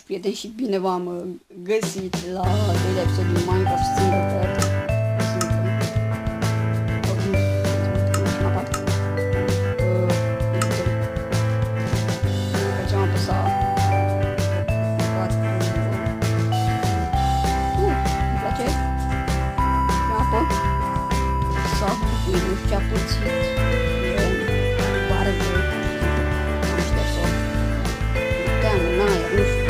prieteni, și bine v-am găsit la 2 episod din Minecraft Single Player. Mergem apăsa. Îmi place. Apă. Sau, nu știu ce a puțit. Pare că am șters-o. Uiteam în aer, nu știu.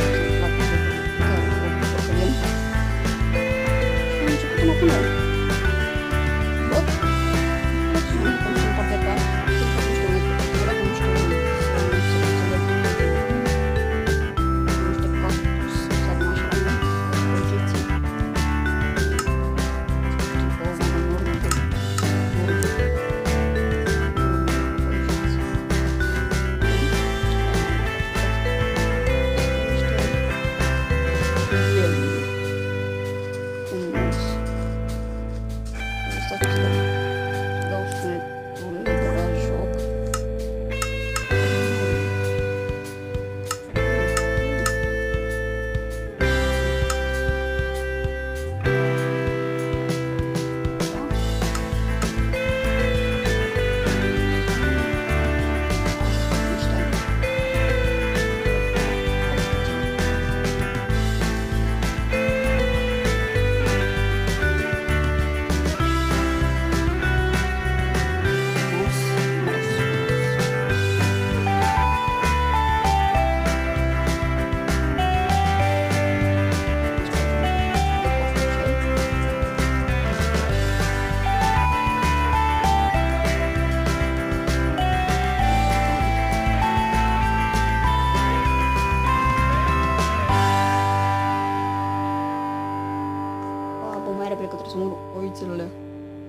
Mai repede că trebuie să mur oițelele,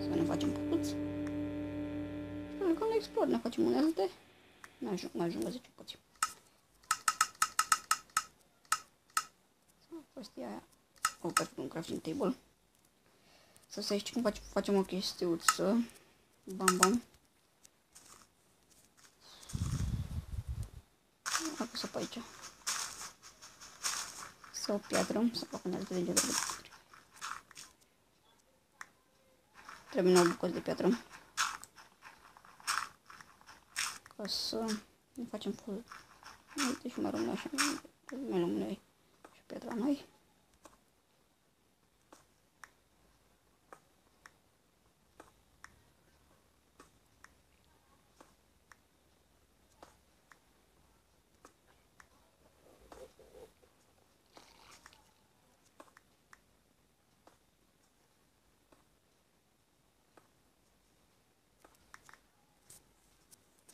să ne facem putuți. Și până când explor, ne facem unelte. Mai ajung la 10 poți. Prostia aia. O, perfect, un crafting table. Să se aici când facem o chestiuță. Bam, bam. Apăsă pe aici. Să o piatră, să fac unelte de piatră. Trebuie 9 bucăți de piatră. Ca să ne facem full. Uite și mai rămâne așa. Mai rămâne și piatra noi.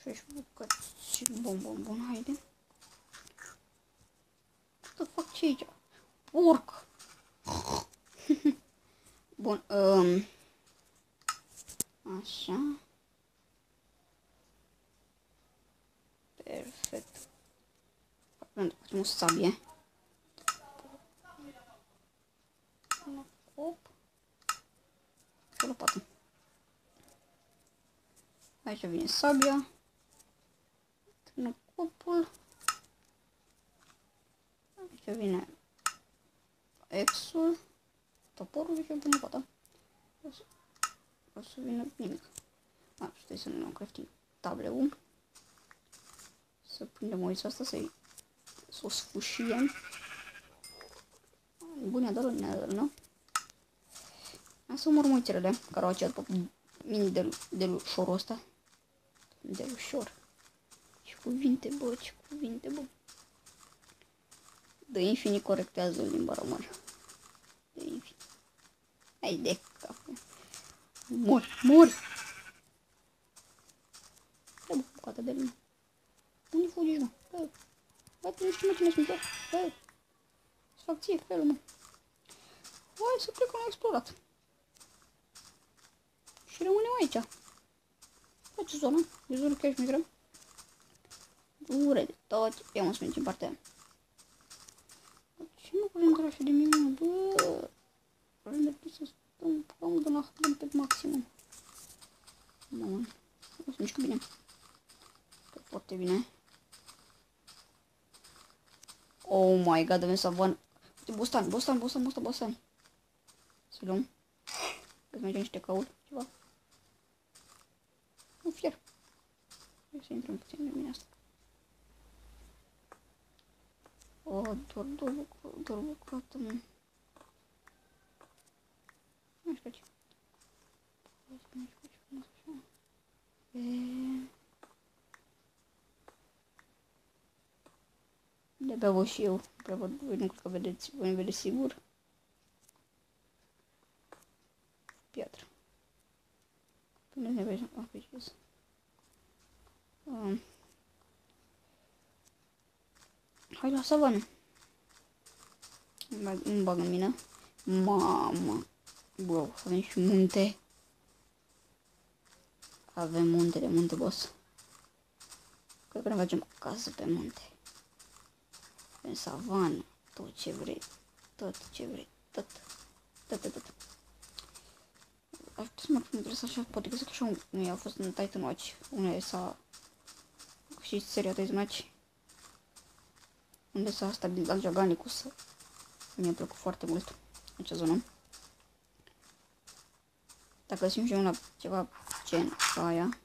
Și bucăți. Bun, haide. Ce fac ce aici? Porc! Bun, așa. Perfect. Facem o sabie. Un cop. Și o lopată. Aici vine sabia. Copul. Aici vine exul. Toporul și pune pata. O să vină nimic. Trebuie să ne luăm crafting tableul. Să prindem oița asta, să o sfâșiem. Bune, dar nu? Hai să omorâm oițelele care au aceea după mini de ușorul ăsta. De ușor. Ce cuvinte, bă, ce cuvinte, bă. De infinit corectează limba română. De infinit. Hai de capul. Mori! Ia bă, bucată de limba. Unde fugi, mă? Bă, nu știu cine sunt eu. Bă, să fac ție felul, mă. Hai să plec, am explorat. Și rămânem aici. Face zona. E zona chiar și migră. Dure de tot. Ia mă să mergem partea aia. Ce nu putem așa de mic, mă? Bă, vrem de să stăm pământul de la hădăm pe maximum. Bun. O să mișcă bine. Foarte bine. Oh my god, avem savan. Uite, bostan. Să luăm. Că mergem niște caul, ceva. Un fier. Hai să intrăm puțin în mine asta. Oh, doar bucată, mă. Nu știu ce. De-abia văd și eu. Voi nu cred că vedeți. Voi nu vedeți sigur. Piatră. Până ne vedem. Pe ce hai la savană. Îmi bag în mine. Mamă. Bro, avem și munte. Avem munte, boss. Cred că ne facem acasă pe munte. Avem savană. Tot ce vrei. Tot. Aș putea să mă interesa așa, poate că așa unul a fost în Titan Watch. Unde s-a... Și seria Titan Watch. Unde s-a stabilizat Jaganicus. Mi-a plăcut foarte mult acea zonă. Dacă simt și una ceva gen ca aia.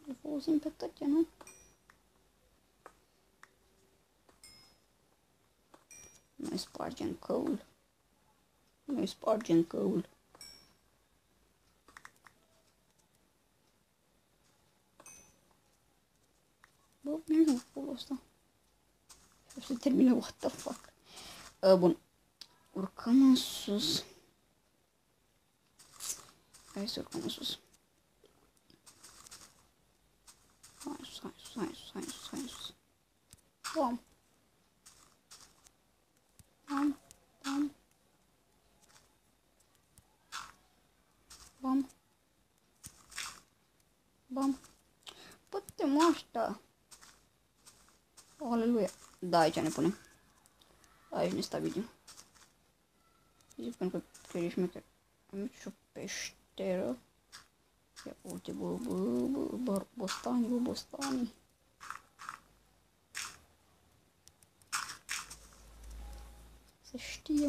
Le folosim pe toate, nu? Noi spargem coal. Bă, mergem cu colul ăsta. Și se termină, what the fuck. Bun. Urcăm în sus. Hai să urcăm în sus. Hai sus. Bam. Putem asta. Aleluia. Da, aici ne punem. Aici ne stabilim. Zic pentru că ești șmecher. Am aici o peșteră. Ia uite, bostani. Se știe.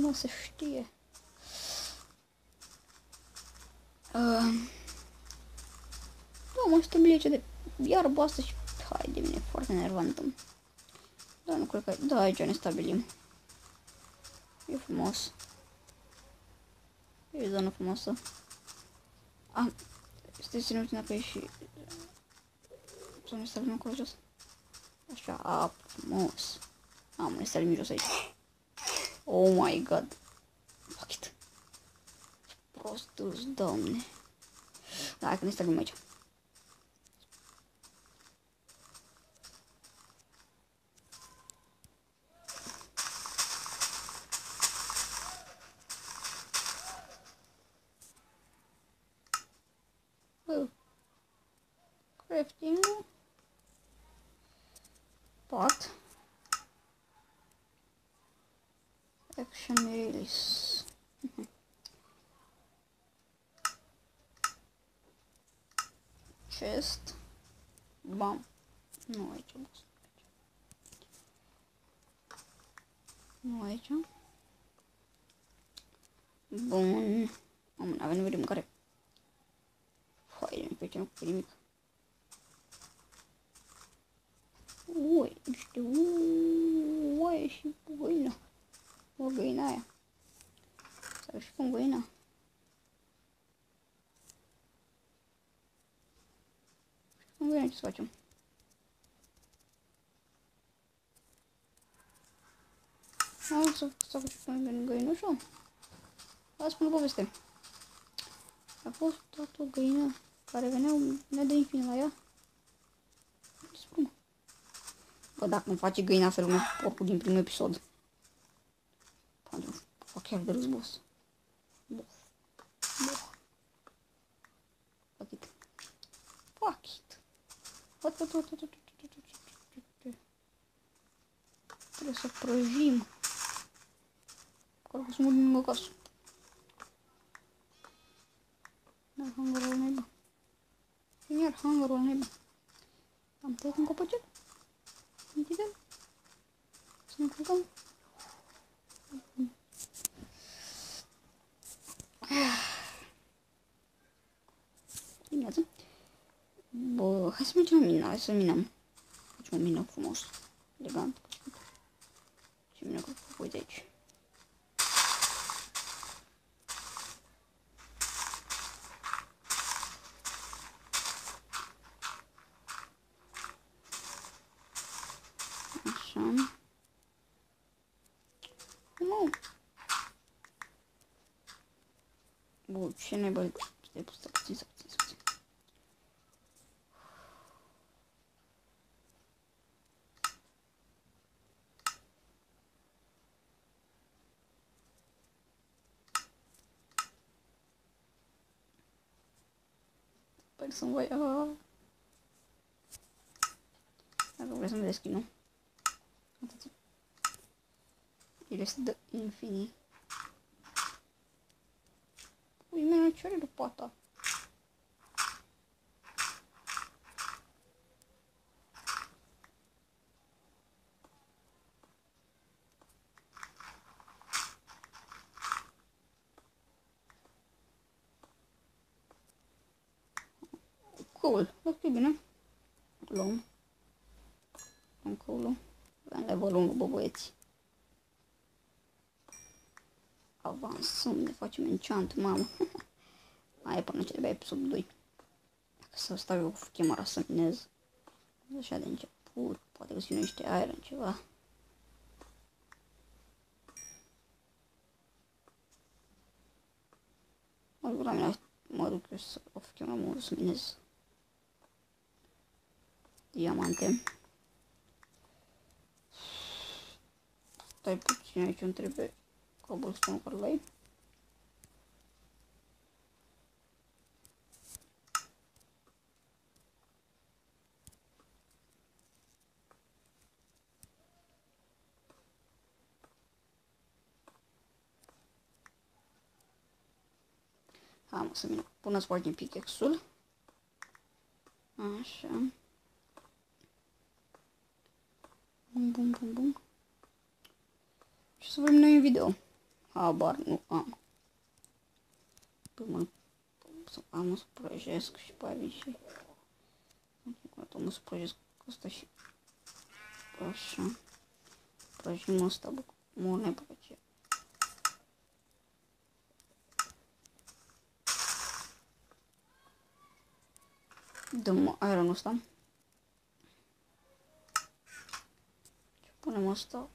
Da, mă stabilie ce de iarbă asta și... Hai de mine, foarte nervantă. Da, nu cred că... Da, aici ne stabilim. E frumos. E o zonă frumoasă. Stai să ne uităm dacă e și... Să ne stabilim acolo jos. Așa, frumos. Ne stabilim jos aici. Oh my god. Fuck it. Ce prostul, doamne. Da, hai că ne stabilim aici. Crafting. Pot. Action release. Chest. Bam. Nu aici, boss. Nu aici. Bun. Avem nevoie de mâncare. Hai, pe ce nu cu nimic. Niște oaie și găina. O găina aia. Sau și cum găina. Cum găina ce să facem? Hai să facem găinușul. Hai spune poveste. A fost tot o găină care venea de infin la ea. Spune. Bă, dacă nu face găina felul meu, porcul din primul episod. Poate fac chiar de râs, boss. Fuck it. Trebuie să prăjim. Cred că să mă din acasă. Iar hangarul naiba. Am tăiat un copăcel. Închidem. ne culcăm. Dimineața. Bă, hai să mergem la mină, hai să minăm. Facem o mină frumos, elegant. Ce mină că uite aici. Așa. Nu. Bă, ce nebă... Stai puțin. Sper să-mi voi... Dacă vreți să-mi deschid, nu? Uitați. El este de infinit. Ui, mea, ce are după asta? Cool, ok, bine. Luăm acolo. Avem level 1, bă, băieți. Avansăm, ne facem enchant, mamă. Mai e până ce trebuie episodul 2. Dacă să stau eu cu chemara să minez. Așa de început, poate găsim niște aer în ceva. Mă duc eu să o chemara mult să minez. Diamante. Stai puțin, aici îmi trebuie cobblestone care l-ai. Hai mă să mină, până spargem pickaxe-ul. Așa. Bum. Ce să vrem noi în video? Habar nu am. Până mă sprăjesc și pe aia vin și... Mă sprăjesc cu ăsta și... Așa. Prăjim ăsta, bă, mor neplăcea. Dăm iron-ul ăsta. Ce punem ăsta?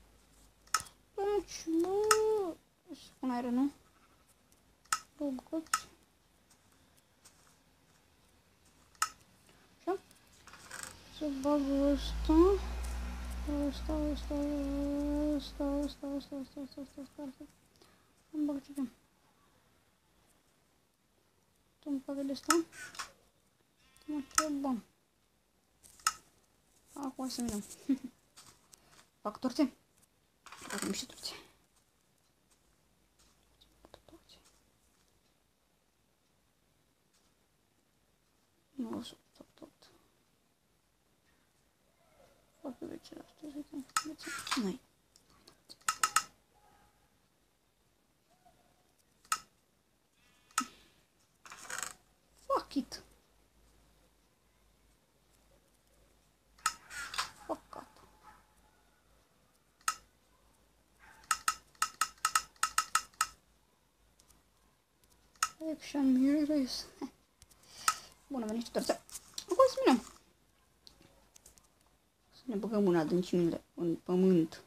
Aici, bă! Să pun iron-ul. Două bucăți. Așa. Să bag ăsta. Ăsta. Îmi bag ce vrem. Tu îmi bag de ăsta. Mă, ce bun. Acum să minăm. Fac torțe? Facem și torțe. Nu o să fac tot. Fac de ce la știu, să uităm. Noi. Fuck it. Fuck up. Action mirrors. Bun, am venit și torțea. Acum să minăm. Să ne băgăm în adâncimile, în pământ.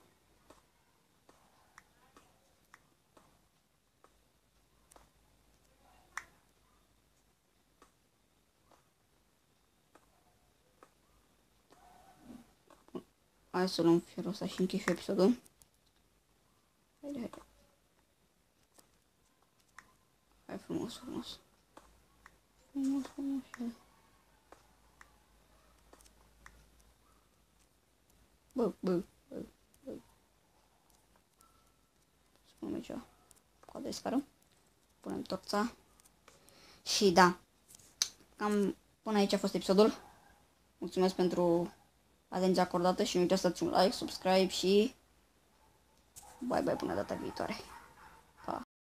Hai să luăm fierul ăsta și închei și episodul. Haide. Hai frumos. Bă. Spunem aici coada de scară. Punem torța. Și da. Cam până aici a fost episodul. Mulțumesc pentru atenția acordată și nu uitați să dați un like, subscribe și Bye bye până data viitoare.